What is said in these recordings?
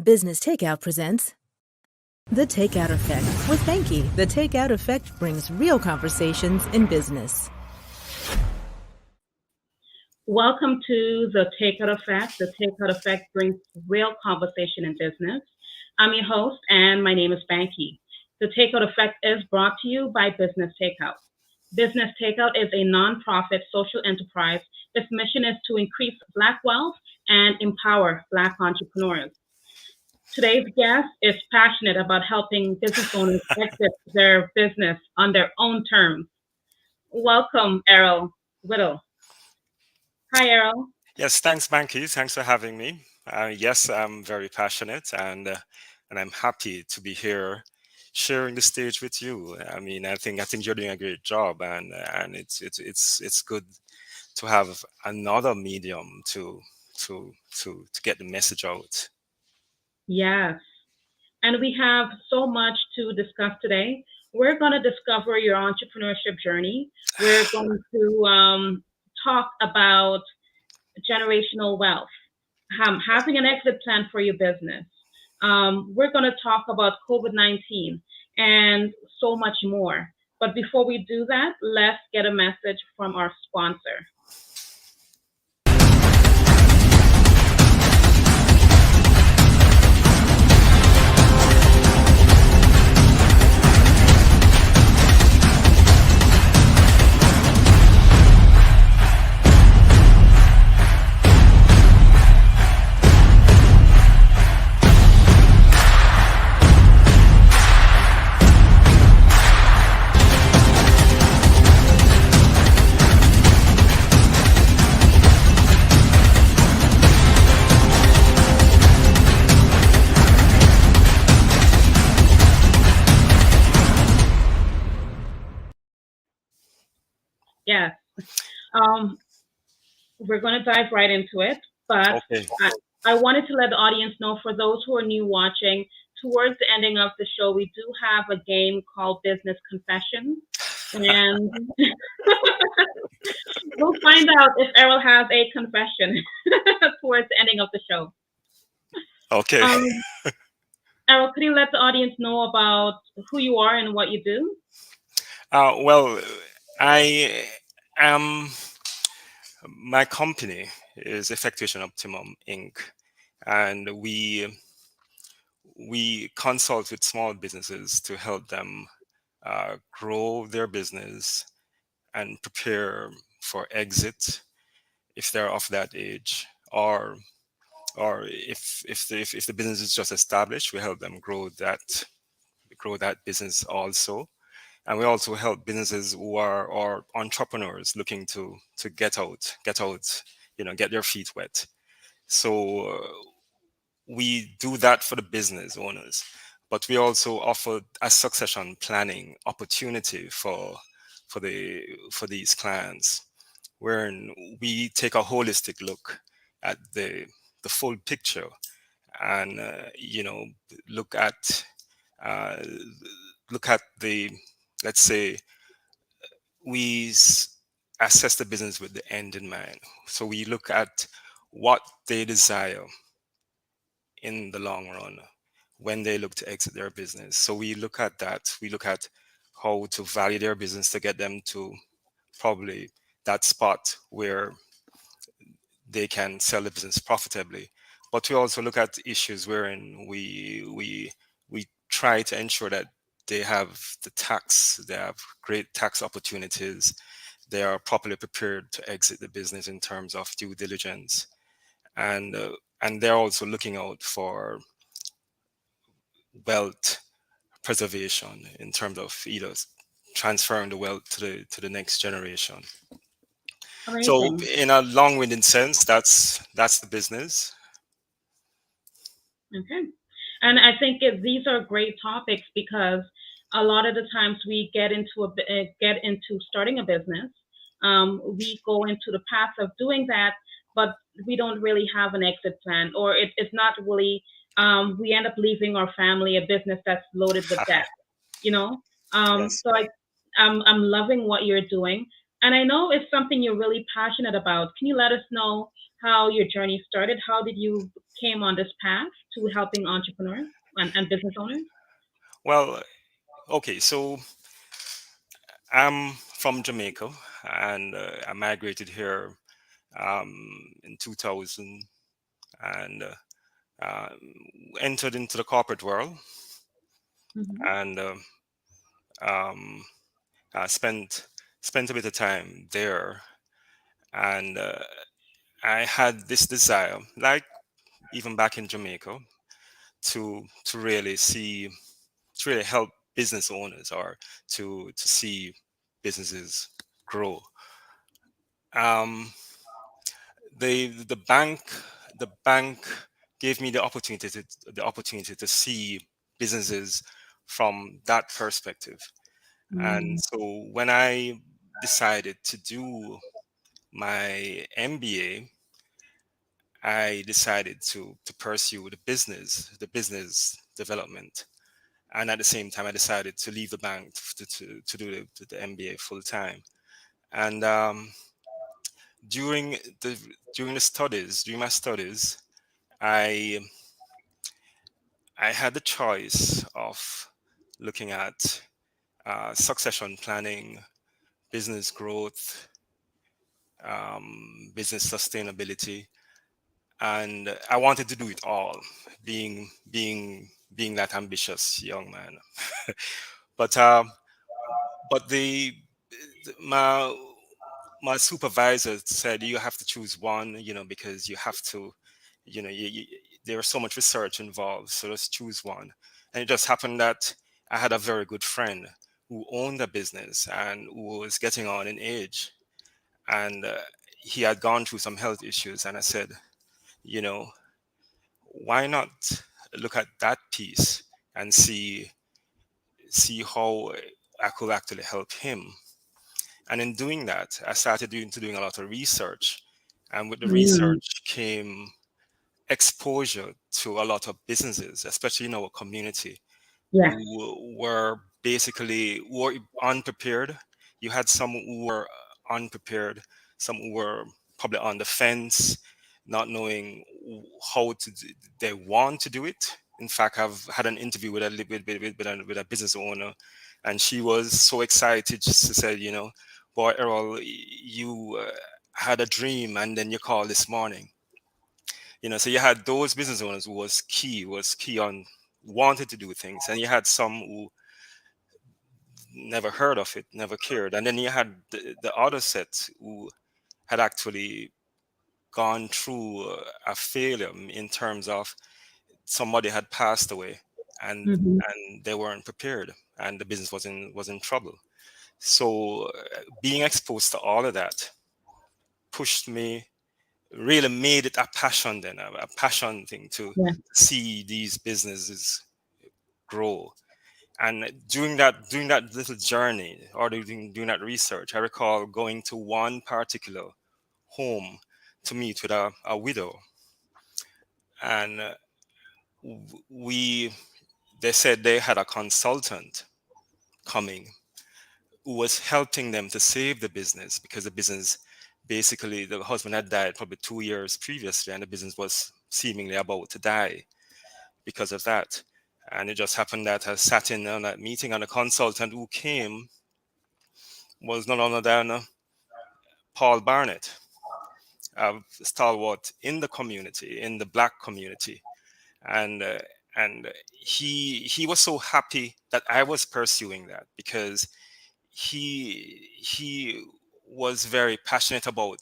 Business Takeout presents The Takeout Effect with Banki. The Takeout Effect brings real conversations in business. Welcome to The Takeout Effect. The Takeout Effect brings real conversation in business. I'm your host, and my name is Banki. The Takeout Effect is brought to you by Business Takeout. Business Takeout is a nonprofit social enterprise. Its mission is to increase Black wealth and empower Black entrepreneurs. Today's guest is passionate about helping business owners exit their business on their own terms. Welcome, Errol Whittle. Hi, Errol. Yes, thanks, Banki. Thanks for having me. Yes, I'm very passionate, and I'm happy to be here, sharing the stage with you. I think you're doing a great job, and it's good to have another medium to get the message out. Yes. And we have so much to discuss today. We're going to discover your entrepreneurship journey. We're going to talk about generational wealth, having an exit plan for your business. We're going to talk about COVID-19 and so much more. But before we do that, let's get a message from our sponsor. Yes. We're going to dive right into it, but Okay. I wanted to let the audience know, for those who are new watching, towards the ending of the show, we do have a game called Business Confessions. And we'll find out if Errol has a confession towards the ending of the show. Okay. Errol, could you let the audience know about who you are and what you do? Well, I am. My company is Effectuation Optimum Inc., and we consult with small businesses to help them grow their business and prepare for exit if they're of that age, or if the business is just established, we help them grow that business also. And we also help businesses who are or entrepreneurs looking to get out, get their feet wet. So we do that for the business owners, but we also offer a succession planning opportunity for these clients, wherein we take a holistic look at the full picture, and look at uh, the, let's say, we assess the business with the end in mind. So we look at what they desire in the long run when they look to exit their business. So we look at that. We look at how to value their business to get them to probably that spot where they can sell the business profitably. But we also look at issues wherein we try to ensure that they have they have great tax opportunities, they are properly prepared to exit the business in terms of due diligence, and they're also looking out for wealth preservation in terms of either transferring the wealth to the next generation. So, Amazing. in a long-winded sense, that's the business. Okay. And I think these are great topics because a lot of the times we get into starting a business. We go into the path of doing that, but we don't really have an exit plan, or it's not really. We end up leaving our family a business that's loaded with debt. You know. Yes. So I'm loving what you're doing. And I know it's something you're really passionate about. Can you let us know how your journey started? How did you came on this path to helping entrepreneurs and business owners? Well, okay, so I'm from Jamaica, and I migrated here in 2000 and um, entered into the corporate world, Mm-hmm. and um, I spent a bit of time there, and I had this desire, like even back in Jamaica, to really see, to really help business owners, or to see businesses grow. Um, the bank gave me the opportunity to see businesses from that perspective. And Mm. so when I decided to do my MBA, I decided to pursue the business development. And at the same time, I decided to leave the bank to do the MBA full time. And during the during my studies, I I had the choice of looking at succession planning, business growth, business sustainability, and I wanted to do it all, being that ambitious young man. but but my my supervisor said you have to choose one, because you have to, there's so much research involved, so just choose one. And it just happened that I had a very good friend who owned a business and who was getting on in age, and he had gone through some health issues, and I said, you know why not look at that piece and see how I could actually help him. And in doing that, I started doing a lot of research. And with the Mm. research came exposure to a lot of businesses, especially in our community, Yeah. who were unprepared. You had some who were unprepared, some who were probably on the fence, not knowing how to they want to do it. In fact, I've had an interview with a business owner, and she was so excited. She said, "Boy, Errol, you had a dream, and then you called this morning." So you had those business owners who was key on wanted to do things, and you had some who never heard of it, never cared, and then you had the other set who had actually gone through a failure in terms of somebody had passed away, and Mm-hmm. and they weren't prepared, and the business was in trouble. So being exposed to all of that pushed me, really made it a passion, then a passion thing to Yeah. see these businesses grow. And during that little journey, or doing that research, I recall going to one particular home to meet with a widow, and we they said they had a consultant coming who was helping them to save the business, because the business, basically, the husband had died probably 2 years previously, and the business was seemingly about to die because of that. And it just happened that I sat in on that meeting, and the consultant who came was none other than Paul Barnett, a stalwart in the community, in the Black community. And uh, and he was so happy that I was pursuing that, because he was very passionate about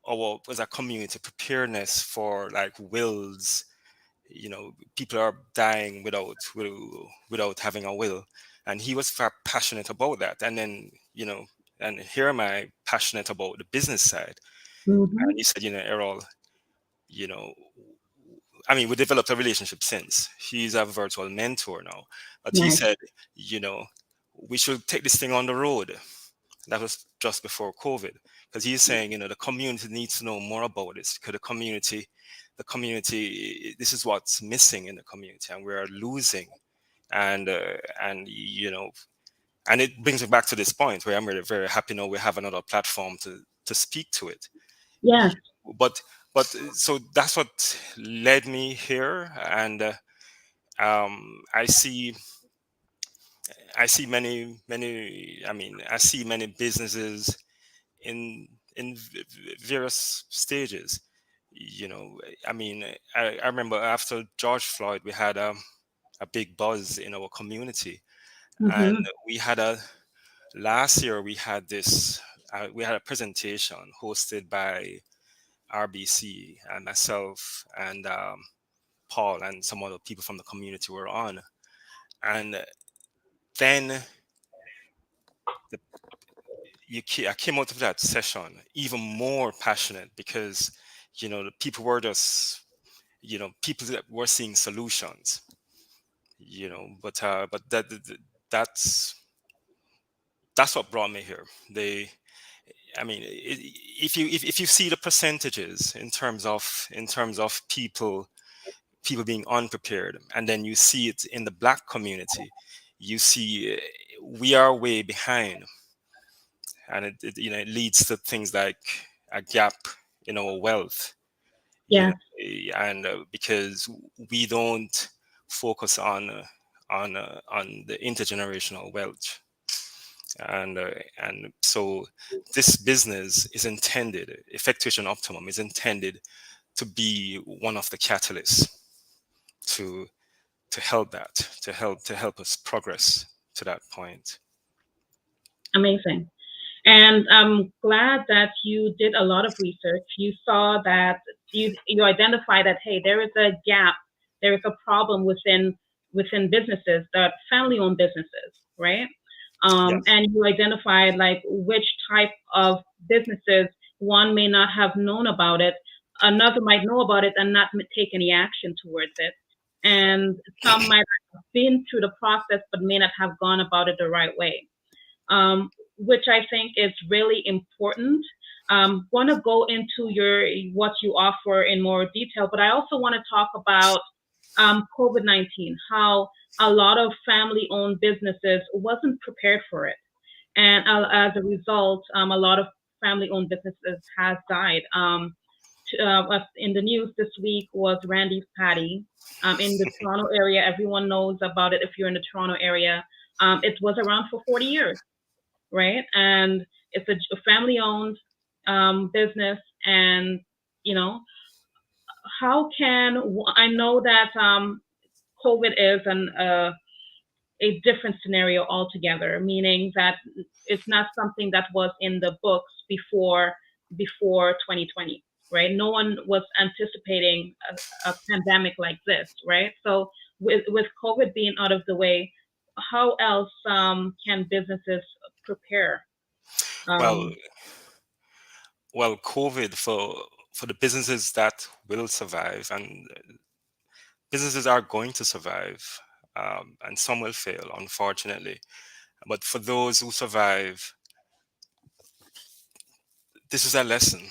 our, was a community preparedness for like wills. People are dying without having a will, and he was very passionate about that. And then, and here am I, passionate about the business side. Mm-hmm. And he said, Errol, you know I mean, we developed a relationship since. He's a virtual mentor now. But he Nice. said, we should take this thing on the road. That was just before COVID. Because he's saying, the community needs to know more about this, because the community, this is what's missing in the community, and we're losing. And And it brings me back to this point where I'm really very happy now we have another platform to speak to it. Yes. But so that's what led me here, and I see I see many businesses in various stages. You know, I mean, I remember after George Floyd, we had a big buzz in our community, and Mm-hmm. we had a last year we had a presentation hosted by RBC and myself and Paul and some other people from the community were on, and then the, I came out of that session even more passionate because the people were just people that were seeing solutions, but that's that's what brought me here. I mean, if you see the percentages in terms of people being unprepared, and then you see it in the Black community, you see we are way behind, and it leads to things like a gap in our wealth, you know, Yes. and because we don't focus on the intergenerational wealth, and so this business is intended, effectuation optimum is intended to be one of the catalysts to help that to help us progress to that point. Amazing. And I'm glad that you did a lot of research. You saw that you identify that, hey, there is a gap, there is a problem within businesses, that family owned businesses, right? Yes. And you identified like which type of businesses one may not have known about it, another might know about it and not take any action towards it, and some might have been through the process but may not have gone about it the right way, which I think is really important. Want to go into what you offer in more detail, but I also want to talk about COVID-19, how a lot of family-owned businesses wasn't prepared for it, and as a result, a lot of family-owned businesses has died. In the news this week was Randy's Patty. In the Toronto area, everyone knows about it. If you're in the Toronto area, it was around for 40 years, right? And it's a family owned business. And, you know, how can I know that COVID is a different scenario altogether, meaning that it's not something that was in the books before 2020, right? No one was anticipating a pandemic like this, right? So with COVID being out of the way, how else can businesses prepare? Well, Um, COVID for the businesses that will survive, and businesses are going to survive, and some will fail, unfortunately. But for those who survive, this is a lesson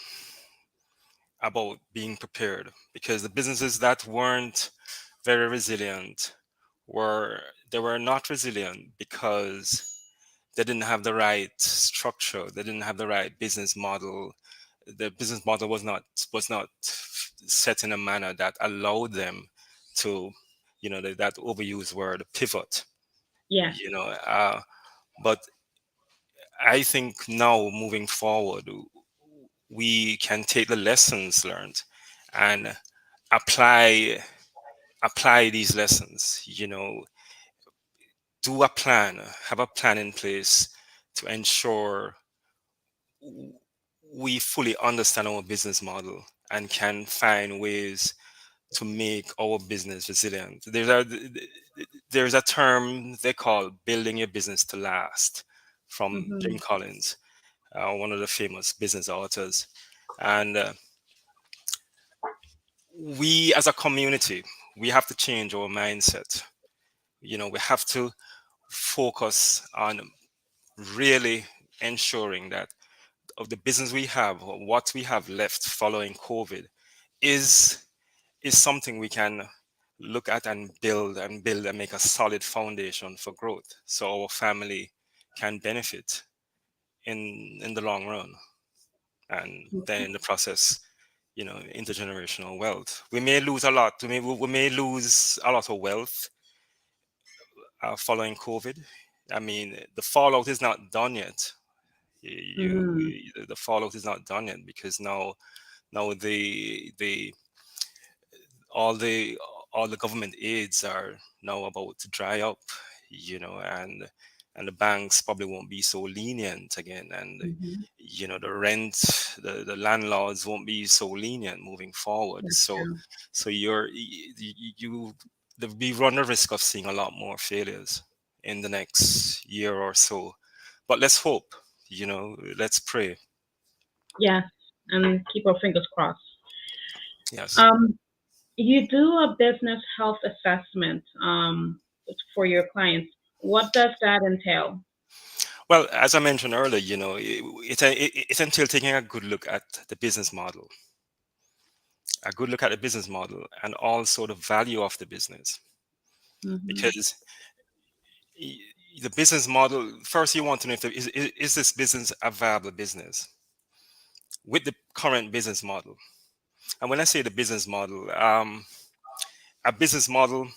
about being prepared, because the businesses that weren't very resilient they were not resilient because they didn't have the right structure, they didn't have the right business model. The business model was not set in a manner that allowed them to, that overused word, pivot. yes. you know uh, but I think now, moving forward, we can take the lessons learned and apply these lessons. Do a plan, have a plan in place to ensure we fully understand our business model and can find ways to make our business resilient. There's a term they call building your business to last, from Hmm. Jim Collins, one of the famous business authors. And we as a community, we have to change our mindset. We have to focus on really ensuring that of the business we have, or what we have left following COVID, is something we can look at and build and make a solid foundation for growth, so our family can benefit in the long run, and then in the process, intergenerational wealth. We may lose a lot. We may lose a lot of wealth following COVID. I mean, the fallout is not done yet. Mm-hmm. The fallout is not done yet, because now the all the all the government aids are now about to dry up, and the banks probably won't be so lenient again, and Mm-hmm. the rent, the landlords won't be so lenient moving forward. That's So true. so we run the risk of seeing a lot more failures in the next year or so. But let's hope, let's pray. Yes, and keep our fingers crossed. Yes. Um, you do a business health assessment for your clients. What does that entail? Well, as I mentioned earlier, it entails taking a good look at the business model, and also the value of the business. Mm-hmm. Because y- the business model, first you want to know if is this business a viable business with the current business model. And when I say the business model, a business model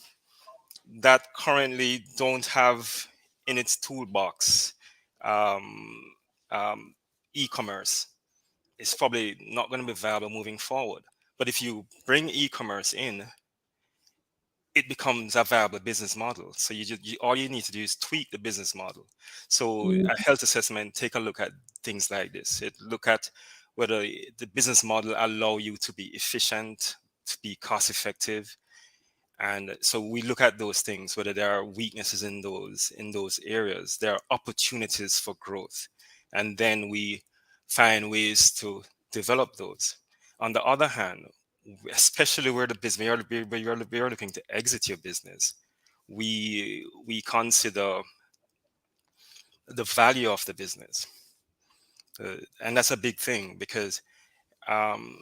that currently don't have in its toolbox um, um, e-commerce, is probably not going to be viable moving forward. But if you bring e-commerce in, it becomes a viable business model. So all you need to do is tweak the business model. So a health assessment, take a look at things like this. It look at whether the business model allow you to be efficient, to be cost effective, and so we look at those things, whether there are weaknesses in those areas. There are opportunities for growth, and then we find ways to develop those. On the other hand, especially where the business where you're looking to exit your business, we consider the value of the business, and that's a big thing, because um,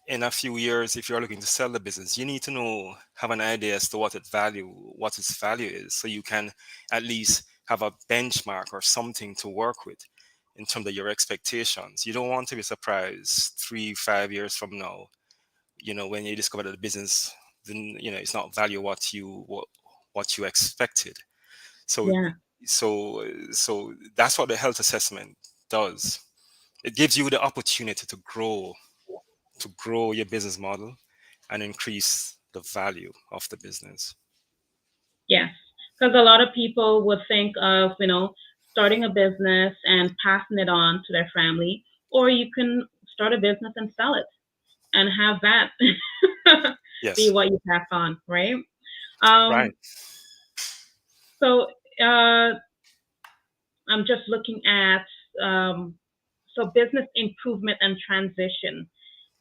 in a few years, if you're looking to sell the business, you need to have an idea as to what its value is, so you can at least have a benchmark or something to work with in terms of your expectations. You don't want to be surprised 3, 5 years from now, when you discover that the business, then it's not value what you expected. So Yeah. so that's what the health assessment does. It gives you the opportunity to grow your business model and increase the value of the business. Yes, because a lot of people would think of, starting a business and passing it on to their family, or you can start a business and sell it and have that be Yes. what you pass on, right? Um, Right. so I'm just looking at um, business improvement and transition.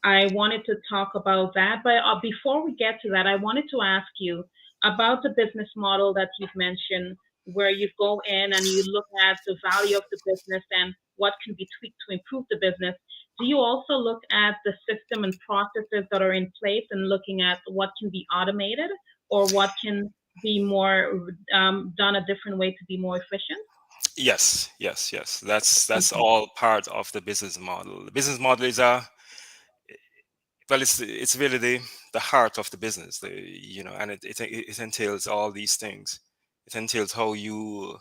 I wanted to talk about that. But before we get to that, I wanted to ask you about the business model that you've mentioned, where you go in and you look at the value of the business and what can be tweaked to improve the business. Do you also look at the system and processes that are in place and looking at what can be automated or what can be more done a different way to be more efficient? Yes, yes, yes. That's Okay. all part of the business model. The business model is it's really the heart of the business. And it entails all these things. It entails how you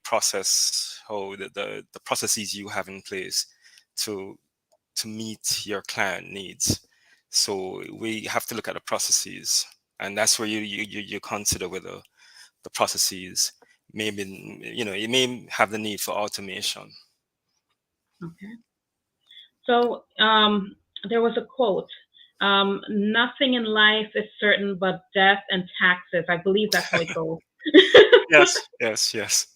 process, how the processes you have in place to to meet your client needs. So we have to look at the processes, and that's where you consider whether the processes maybe you may have the need for automation. Okay. So there was a quote: "Nothing in life is certain but death and taxes." I believe that's how it goes, Yes, yes, yes,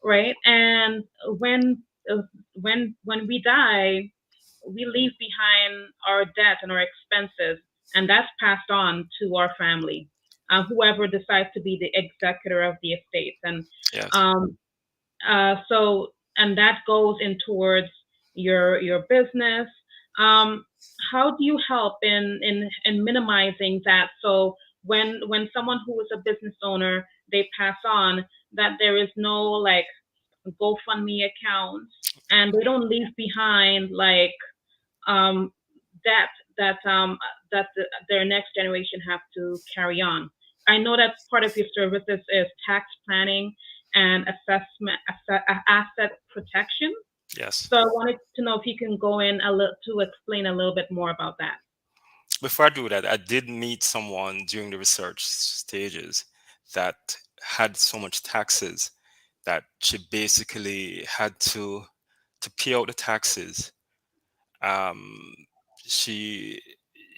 right? And when uh, when we die, we leave behind our debt and our expenses, and that's passed on to our family, whoever decides to be the executor of the estate. And yes. um, and that goes in towards your business. Um, how do you help in minimizing that? So when someone who is a business owner, they pass on, that there is no like GoFundMe account, and they don't leave behind like um, that that their next generation have to carry on. I know that part of your services is tax planning and asset protection. Yes. So I wanted to know if you can go in a little to explain a little bit more about that. Before I do that, I did meet someone during the research stages that had so much taxes that she basically had to pay out the taxes. Um, she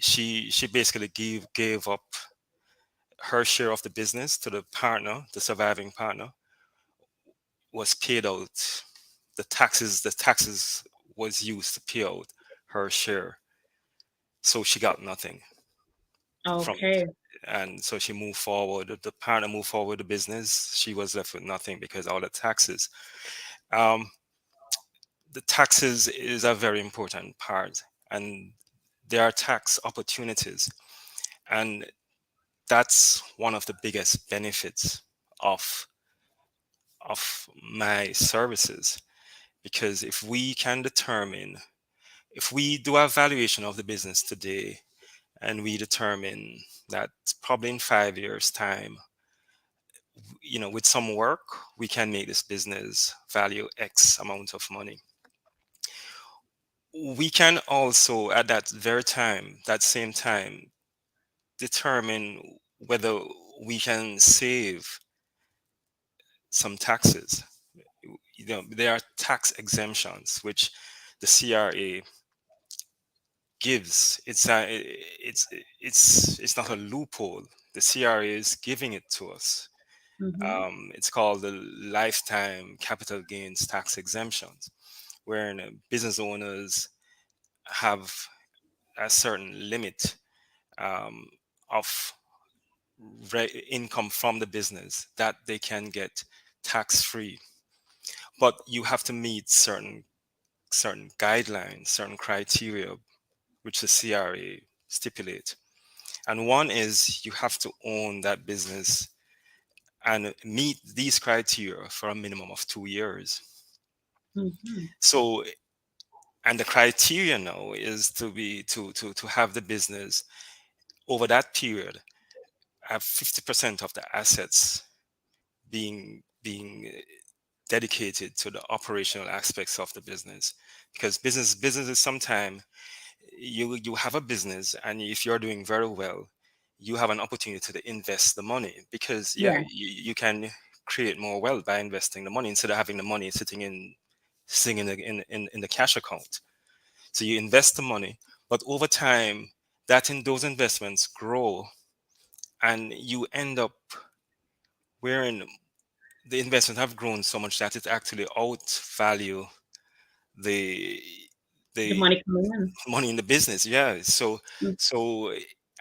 she basically gave up her share of the business to the partner, the surviving partner, was paid out. The taxes was used to pay out her share. So she got nothing from, Okay. and so she moved forward. The partner moved forward with the business. She was left with nothing because all the taxes. Um, the taxes is a very important part, and there are tax opportunities, and that's one of the biggest benefits of my services, because if we do a valuation of the business today and we determine that probably in 5 years time, with some work we can make this business value x amount of money, we can also at that same time determine whether we can save some taxes. There are tax exemptions which the CRA gives. It's not a loophole. The CRA is giving it to us. Mm-hmm. It's called the lifetime capital gains tax exemptions, wherein business owners have a certain limit um, of income from the business that they can get tax free. But you have to meet certain guidelines, certain criteria which the CRA stipulate. And one is you have to own that business and meet these criteria for a minimum of 2 years. Mm-hmm. So, and the criteria now is to have the business over that period have 50% of the assets being dedicated to the operational aspects of the business, because businesses sometimes you have a business, and if you're doing very well, you have an opportunity to invest the money, because yeah, Yeah. you can create more wealth by investing the money instead of having the money sitting in the cash account. So you invest the money, but over time those investments grow, and you end up wherein the investments have grown so much that it actually outvalue the The the money coming in. money in the business. Yeah. So Mm. so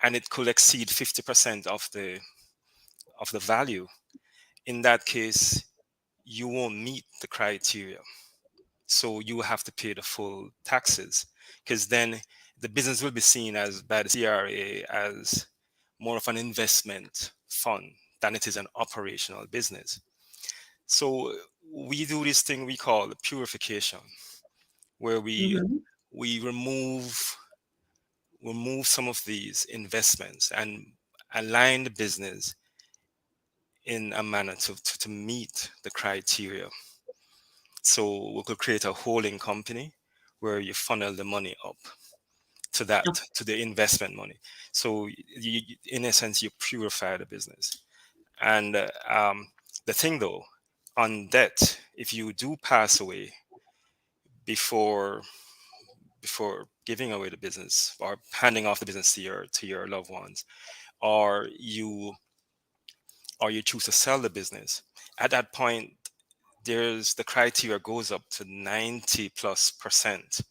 and it could exceed 50% of the value. In that case, you won't meet the criteria. So you have to pay the full taxes, because then the business will be seen as by the CRA as more of an investment fund than it is an operational business. So we do this thing we call purification, where Mm-hmm. we remove some of these investments and align the business in a manner to meet the criteria. So we could create a holding company where you funnel the money up to the investment money. So in essence, you purify the business. And the thing though, on debt, if you do pass away before giving away the business or handing off the business to your loved ones, or you choose to sell the business, at that point there's the criteria goes up to 90+%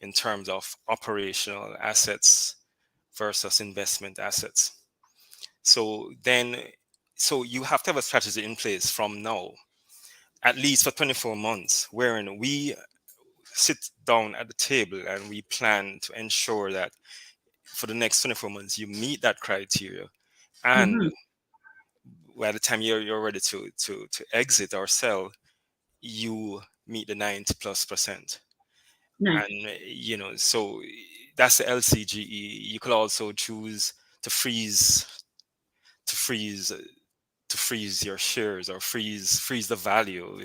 in terms of operational assets versus investment assets. So then, so you have to have a strategy in place from now, at least for 24 months, wherein we sit down at the table and we plan to ensure that for the next 24 months you meet that criteria, And Mm-hmm. by the time you're ready to exit or sell, you meet the 90 plus percent. Nice. And so that's the LCGE. You could also choose to to freeze to freeze your shares, or freeze the value.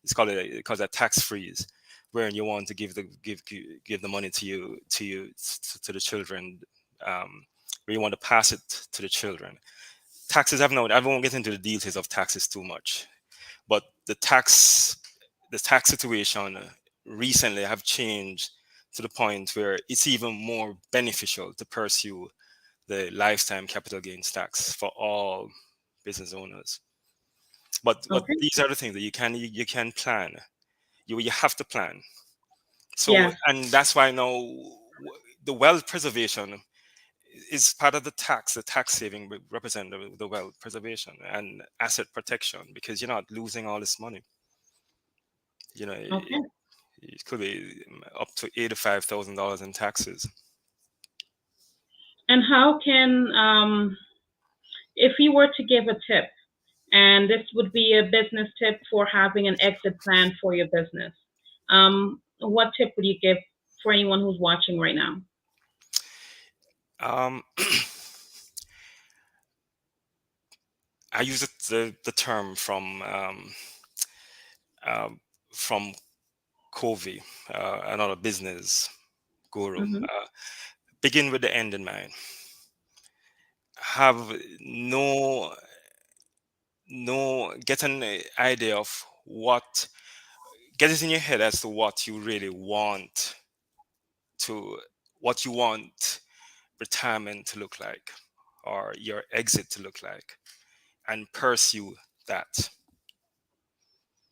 It's called a tax freeze, wherein you want to give the money to the children, where you want to pass it to the children. Taxes have no. I won't get into the details of taxes too much, but the tax situation recently have changed to the point where it's even more beneficial to pursue the lifetime capital gains tax for all business owners. But Okay. these are the things that you can plan. You have to plan. So, Yeah. and that's why now the wealth preservation is part of the tax saving represent the wealth preservation and asset protection, because you're not losing all this money. Okay. It could be up to $85,000 in taxes. And how can, if you were to give a tip, and this would be a business tip for having an exit plan for your business, what tip would you give for anyone who's watching right now? Um, I use the term um, from Covey, another business guru. Mm-hmm. Begin with the end in mind. Have get an idea of get it in your head as to what you really want to, what you want retirement to look like, or your exit to look like, and pursue that.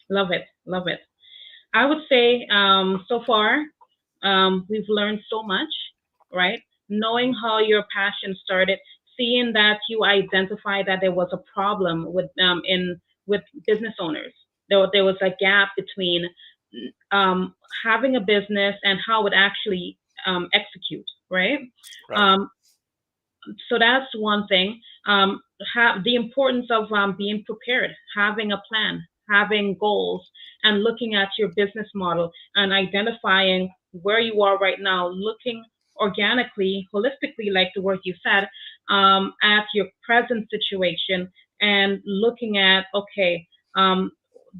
Love it. Love it. I would say, so far, we've learned so much, right? Knowing how your passion started, seeing that you identified that there was a problem with business owners. There was a gap between um, having a business and how it actually execute, right? Right. Um, so that's one thing. Have the importance of being prepared, having a plan, having goals, and looking at your business model and identifying where you are right now, looking organically, holistically, like the word you said, at your present situation and looking at, okay, um,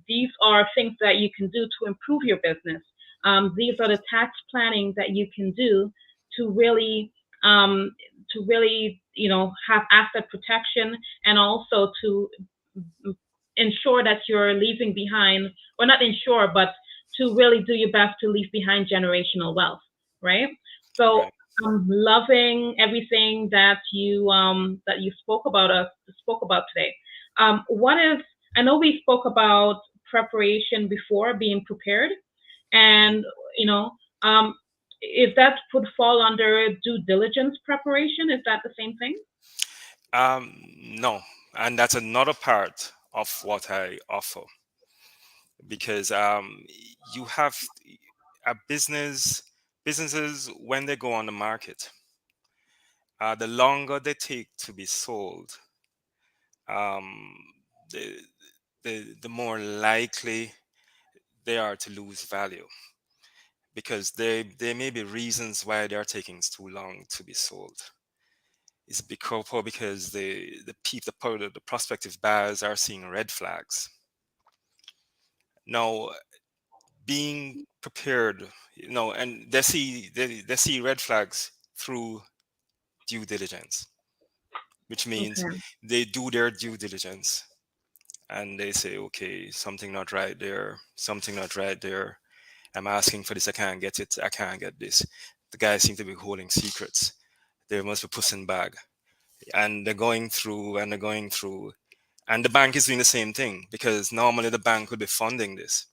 these are things that you can do to improve your business. These are the tax planning that you can do to really um, have asset protection, and also to ensure that you're leaving behind, or not ensure, but to really do your best to leave behind generational wealth, right? So Right. I'm loving everything that you spoke about today. What is I know we spoke about preparation before, being prepared, Mhm. and you know, um, if that would fall under due diligence preparation, is that the same thing? No, and that's another part of what I offer, because you have a businesses, when they go on the market, the longer they take to be sold, um, the, the more likely they are to lose value, because there may be reasons why they are taking too long to be sold. It's because the prospective buyers are seeing red flags. Now, being prepared, and they see red flags through due diligence, which means Okay. they do their due diligence, and they say, okay, something not right there, something not right there. I'm asking for this, I can't get it, I can't get this. The guys seem to be holding secrets. They must be pushing back, and they're going through, and the bank is doing the same thing, because normally the bank would be funding this.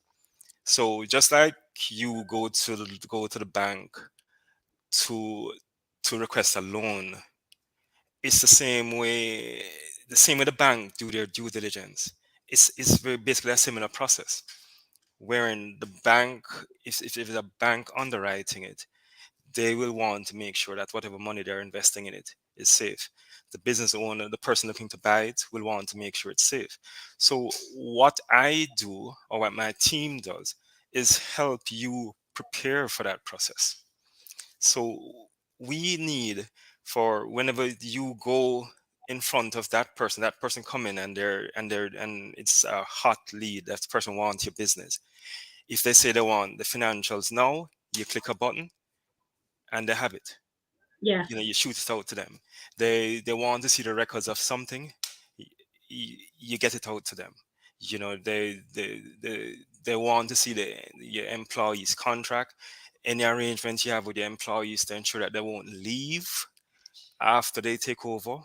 So just like you go to the bank to request a loan, it's the same way the bank do their due diligence. Basically a similar process, wherein the bank, if it's a bank underwriting it, they will want to make sure that whatever money they're investing in it is safe. The business owner, the person looking to buy it, will want to make sure it's safe. So what I do, or what my team does, is help you prepare for that process. So we need, for whenever you go in front of that person come in and it's a hot lead, that person wants your business. If they say they want the financials now, you click a button and they have it. Yeah. You shoot it out to them. They want to see the records of something, you get it out to them. They want to see your employees contract, any arrangement you have with your employees to ensure that they won't leave after they take over.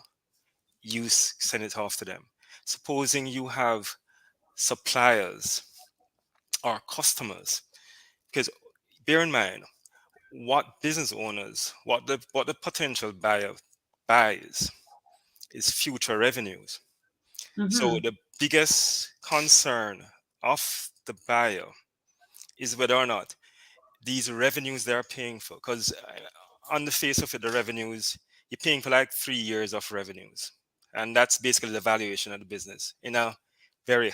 You send it off to them. Supposing you have suppliers or customers, because bear in mind, what business owners, what the potential buyer buys is future revenues. So Mm-hmm. the biggest concern of the buyer is whether or not these revenues they're paying for, because on the face of it, the revenues, you're paying for like 3 years of revenues, and that's basically the valuation of the business at a very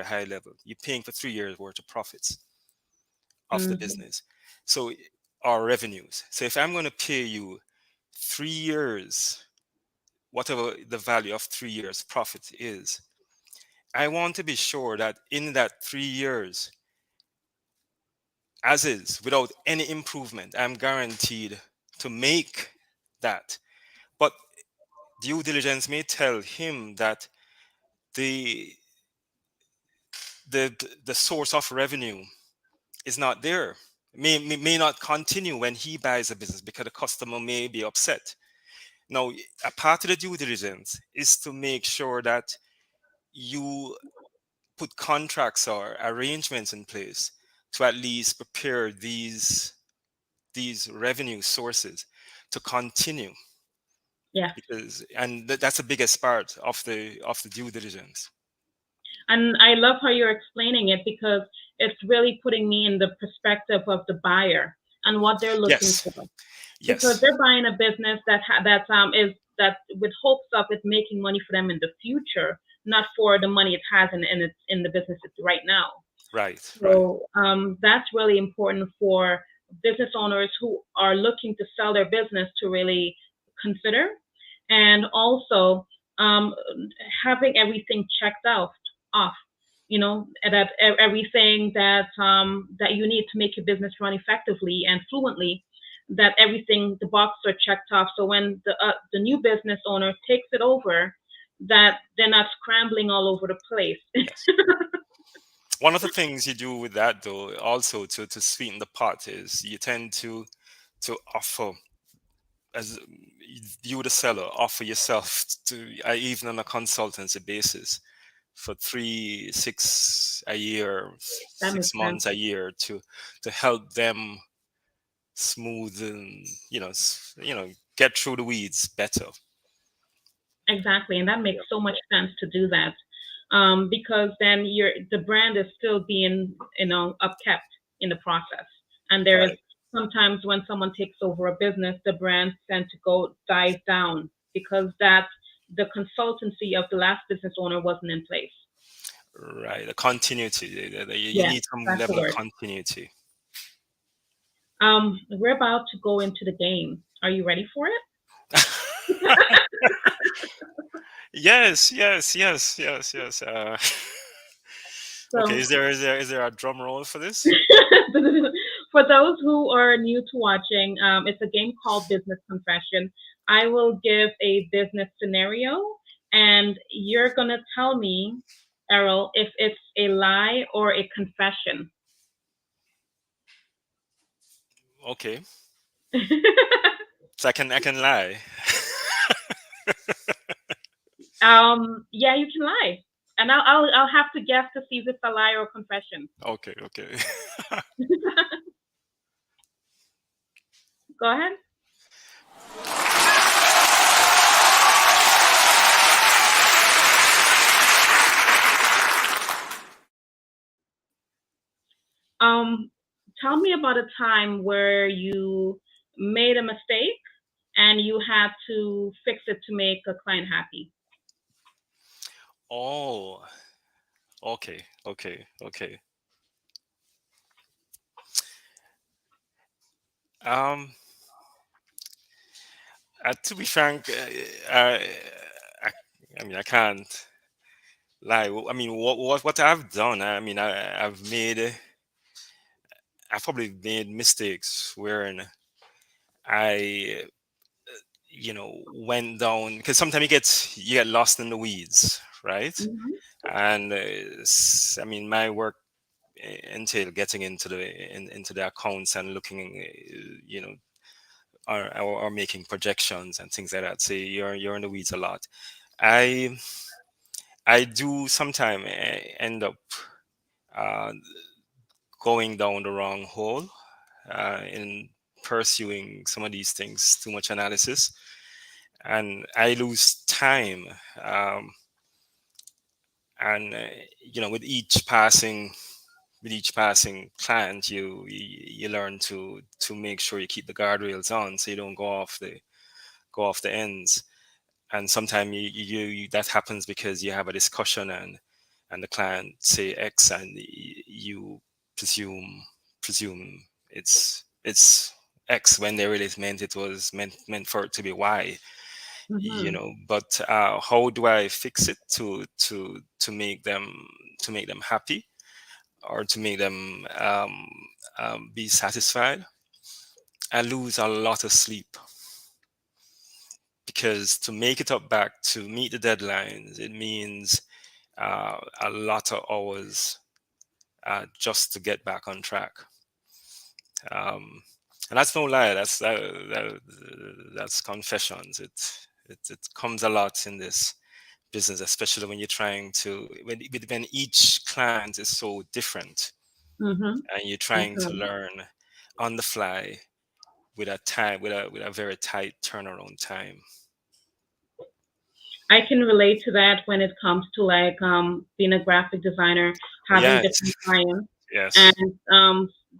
high level. You're paying for 3 years worth of profits of the Mm-hmm. business. So our revenues. So if I'm going to pay you 3 years, whatever the value of 3 years profit is, I want to be sure that in that 3 years, as is, without any improvement, I'm guaranteed to make that. But due diligence may tell him that the the the source of revenue is not there. May not continue when he buys a business because the customer may be upset. Now, a part of the due diligence is to make sure that you put contracts or arrangements in place to at least prepare these revenue sources to continue, Yeah. because that's the biggest part of the due diligence. And I love how you're explaining it, because it's really putting me in the perspective of the buyer and what they're looking Yes, for, because yes, they're buying a business is that with hopes of it making money for them in the future, not for the money it has in the business right now. right, right. So that's really important for business owners who are looking to sell their business to really consider, and also um, having everything checked off. That everything that you need to make your business run effectively and fluently, that everything, the boxes are checked off. So when the new business owner takes it over, that they're not scrambling all over the place. Yes. One of the things you do with that, though, also to sweeten the pot, is you tend to offer, as you the seller offer yourself to, even on a consultancy basis, for 3 6 a year, That six makes sense. months a year, to help them smooth and get through the weeds better. Exactly, and that makes Yeah. so much sense to do that, because then the brand is still being upkept in the process. And there is Right. sometimes when someone takes over a business, the brands tend to go dive down because that the consultancy of the last business owner wasn't in place. Right. The continuity. You Yes, need some that's the level of word. continuity. We're about to go into the game. Are you ready for it? Yes, yes, yes, yes, yes. Okay, So is there a drum roll for this? for those who are new to watching, it's a game called Business Confession. I will give a business scenario, and you're going to tell me, Errol, if it's a lie or a confession. Okay, so I can lie. Yeah, you can lie. And I'll have to guess to see if it's a lie or a confession. Okay, okay. Go ahead. Um, Tell me about a time where you made a mistake and you had to fix it to make a client happy. Oh, okay, okay, okay. Um, to be frank, I, I mean, I can't lie. I mean, what I've done, I mean, I've probably made mistakes wherein I, went down because sometimes you get lost in the weeds, right? Hmm. And I mean, my work entail getting into the accounts and looking, or making projections and things like that. So you're in the weeds a lot. I I do sometimes end up uh, going down the wrong hole in pursuing some of these things. Too much analysis, and I lose time. Um, and with each passing client, you learn to make sure you keep the guardrails on, so you don't go off the ends. And sometimes that happens because you have a discussion, and the client say X, and you presume it's X when they really meant it was meant for it to be Y. Hmm. But how do I fix it to make them happy, or to make them be satisfied? I lose a lot of sleep, because to make it up back to meet the deadlines, it means a lot of hours just to get back on track. Um, and that's no lie. That's confessions. It comes a lot in this business, especially when you're trying to when each client is so different, Hmm. and you're trying to Definitely. learn on the fly with a very tight turnaround time. I can relate to that when it comes to like being a graphic designer, having Yes, different clients, yes, and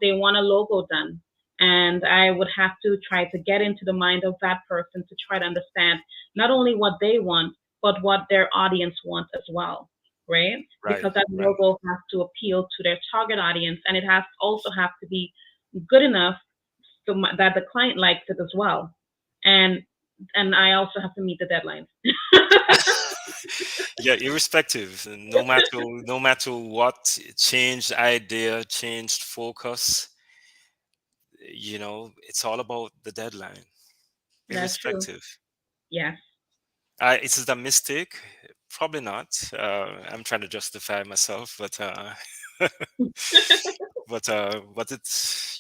they want a logo done. And I would have to try to get into the mind of that person to try to understand not only what they want, but what their audience wants as well, right? right, Because that right. logo has to appeal to their target audience, and it has also have to be good enough so that the client likes it as well. And and I also have to meet the deadlines. Yeah, irrespective, no matter what, changed idea, changed focus, it's all about the deadline, That's true. irrespective. Yes. Is it a mistake? Probably not. I'm trying to justify myself, but but it's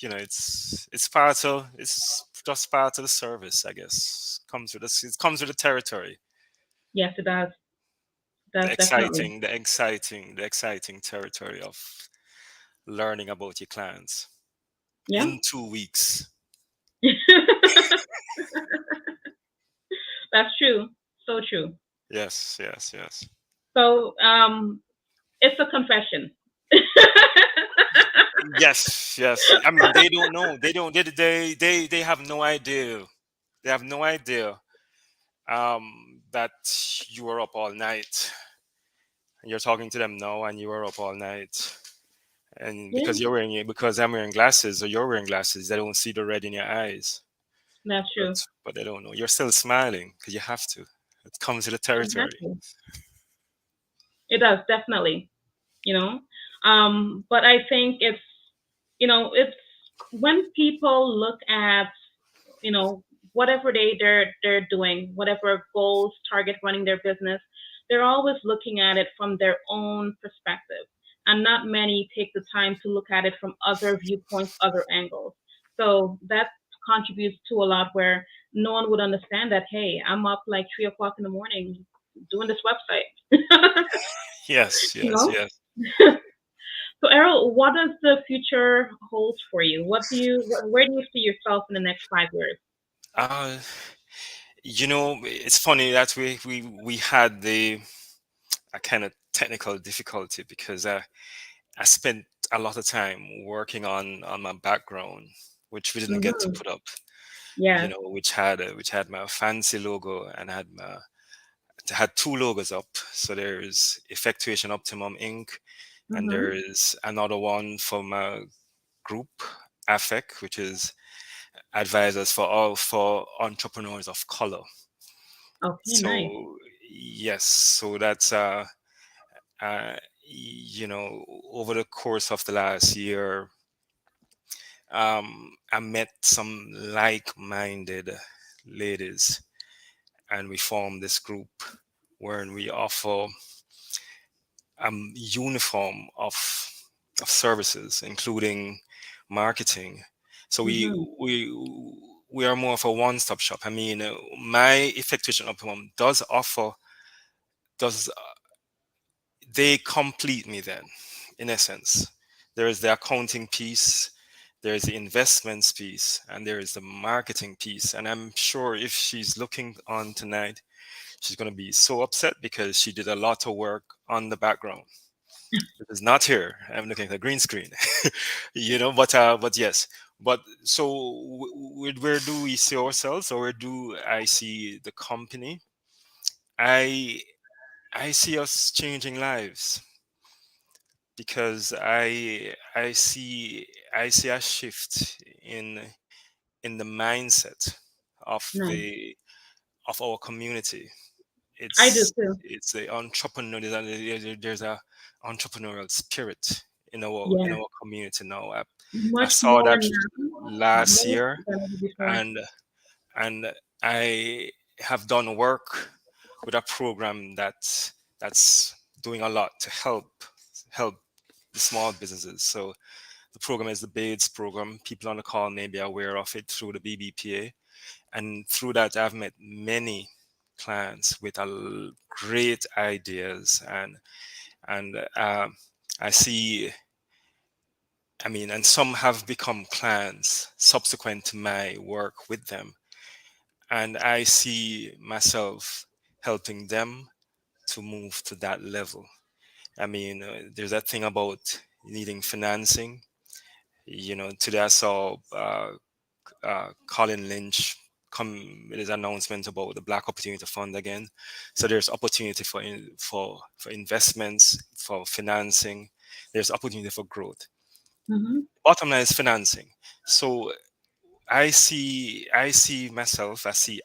just part of the service, I guess. It comes with the territory, Yes, it does. the Does definitely. exciting, the exciting, the exciting territory of learning about your clients Yeah. in 2 weeks. That's true. So true. Yes, yes, yes. So it's a confession. Yes, yes. I mean, they don't know. They don't. They have no idea. They have no idea that you were up all night, and you're talking to them now, and you were up all night, and Yeah, because I'm wearing glasses, or you're wearing glasses, they don't see the red in your eyes. that's But true. but they don't know. You're still smiling because you have to. It comes with the territory. Exactly. It does definitely. You know, but I think it's when people look at you know whatever they're doing, whatever goals, target running their business, they're always looking at it from their own perspective, and not many take the time to look at it from other viewpoints, other angles. So that contributes to a lot where no one would understand that, hey, I'm up like 3 o'clock in the morning doing this website. Yes, you yes, know yes. so, Errol, what does the future hold for you? Where do you see yourself in the next 5 years? Uh, it's funny that we had the a kind of technical difficulty, because I spent a lot of time working on my background, which we didn't get to Hmm. put up. Yes. which had my fancy logo and had two logos up. So there's Effectuation Optimum Inc. and Mm-hmm. there is another one for my group, AFEC, which is advisors for entrepreneurs of color. Okay, nice. So yes, so that's uh over the course of the last year, I met some like-minded ladies, and we formed this group where we offer uniform of services, including marketing. So Mm-hmm. we are more of a one-stop shop. I mean, my Effectuation Optimum does they complete me then, in essence. There is the accounting piece, there is the investments piece, and there is the marketing piece. And I'm sure if she's looking on tonight, she's going to be so upset because she did a lot of work on the background. It is not here. I'm looking at the green screen, but yes. But so where do we see ourselves, or where do I see the company? I I see us changing lives because I see a shift in the mindset of Nice. the of our community. I do too. It's the entrepreneur. There's a entrepreneurial spirit in Yes. our community now. I Much saw more that now, last more year, than ever before. and and I have done work with a program that's doing a lot to help the small businesses. So the program is the BADES program. People on the call may be aware of it through the BBPA. And through that, I've met many clients with great ideas. And I see, I mean, and some have become clients subsequent to my work with them. And I see myself helping them to move to that level. I mean, there's that thing about needing financing. Today I saw Colin Lynch come with his announcement about the Black Opportunity Fund again. So there's opportunity for investments, for financing. There's opportunity for growth. Mm-hmm. Bottom line is financing. So I see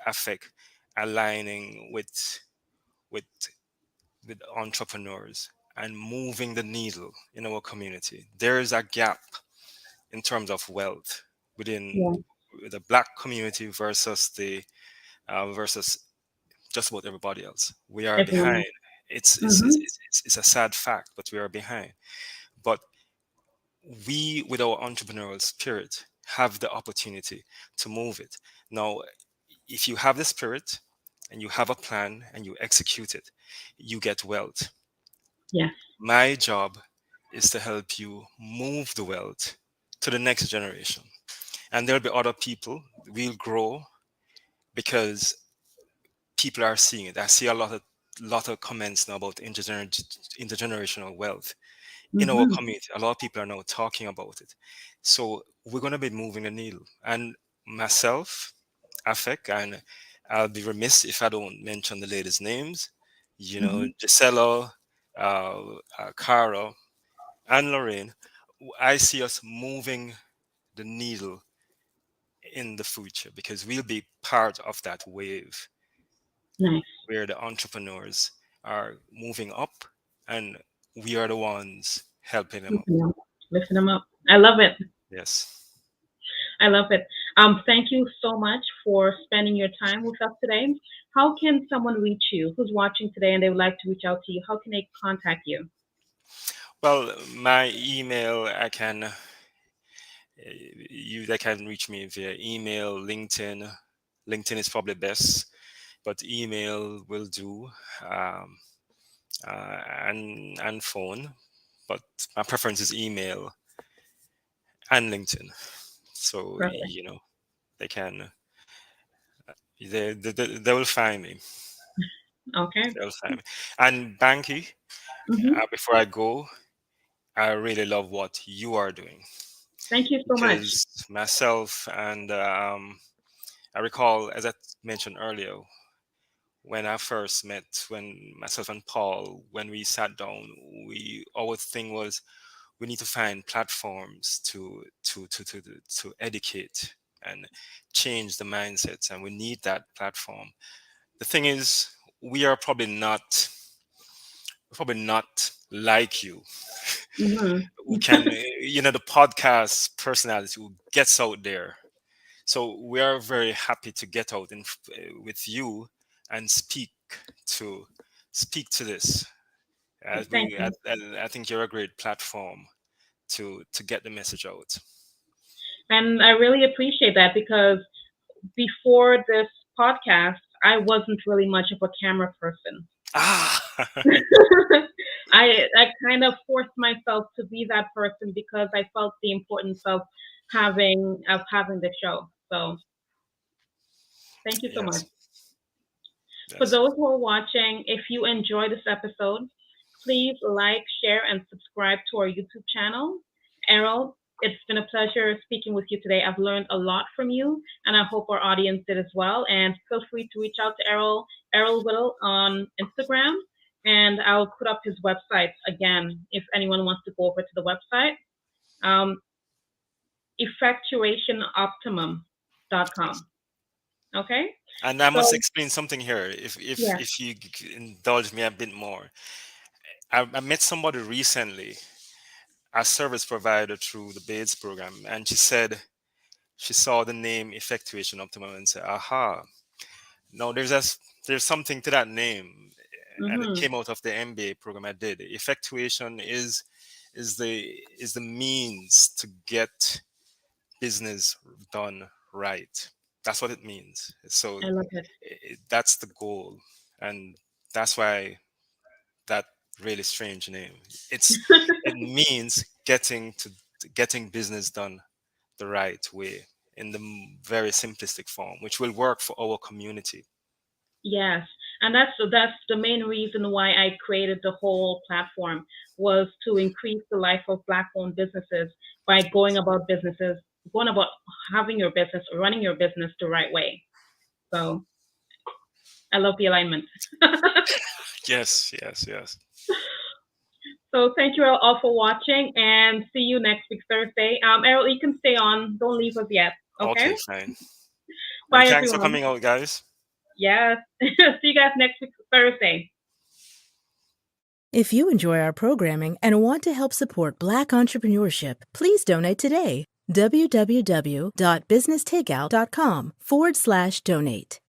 affect aligning with with entrepreneurs and moving the needle in our community. There is a gap in terms of wealth within Yeah. the Black community versus just about everybody else. We are Everyone. behind. Mm-hmm. It's a sad fact, but we are behind. But we, with our entrepreneurial spirit, have the opportunity to move it. Now, if you have the spirit and you have a plan and you execute it, you get wealth. Yes. My job is to help you move the wealth to the next generation. And there'll be other people. We'll grow because people are seeing it. I see a lot of comments now about intergenerational wealth in our Mm-hmm. community. A lot of people are now talking about it. So we're going to be moving the needle. And myself, Afek, and I'll be remiss if I don't mention the ladies' names. Mm-hmm. Gisela, Cara, and Lorraine. I see us moving the needle in the future because we'll be part of that wave Nice. where the entrepreneurs are moving up and we are the ones helping them up. Lifting them, lifting them up. I love it. Yes. I love it. Thank you so much for spending your time with us today. How can someone reach you who's watching today and they would like to reach out to you? How can they contact you? Well, my email, they can reach me via email, LinkedIn. LinkedIn is probably best, but email will do, um, and phone. But my preference is email and LinkedIn. So Perfect. they can they will find me. Okay. They'll find me. And Banki, Mm-hmm. before I go, I really love what you are doing Thank you so much. because myself and I recall, as I mentioned earlier, when I first met, when myself and Paul, when we sat down, our thing was we need to find platforms to educate and change the mindsets, and we need that platform. The thing is, we are probably not like you, Mhm. who can, the podcast personality who gets out there. So we are very happy to get out with you and to to this. As Thank we, you. I think you're a great platform to get the message out. And I really appreciate that because before this podcast, I wasn't really much of a camera person. Ah, I kind of forced myself to be that person because I felt the importance of having the show. So thank you so much. yes, For yes. those who are watching, if you enjoy this episode, please like, share, and subscribe to our YouTube channel. Errol, it's been a pleasure speaking with you today. I've learned a lot from you, and I hope our audience did as well. And feel free to reach out to Errol Whittle on Instagram, and I'll put up his website again if anyone wants to go over to the website. Um, effectuationoptimum.com. Okay? And I must So, explain something here, yeah. if you indulge me a bit more. I met somebody recently, a service provider through the BAIDS program, and she said she saw the name Effectuation Optimum and said, "Aha! No, there's something to that name," and it Mm-hmm. came out of the MBA program I did. Effectuation is the means to get business done right. That's what it means. So I love it. that's the goal, and that's why that really strange name. It means getting business done the right way in the very simplistic form, which will work for our community. Yes, and that's the main reason why I created the whole platform was to increase the life of Black-owned businesses by going about having your business, running your business the right way. So I love the alignment. Yes, yes, yes. So thank you all for watching, and see you next week Thursday. Errol, you can stay on. Don't leave us yet. Okay. Okay, fine. And Bye, thanks for everyone. coming out, guys. Yes. See you guys next week Thursday. If you enjoy our programming and want to help support Black entrepreneurship, please donate today. www.businesstakeout.com/donate.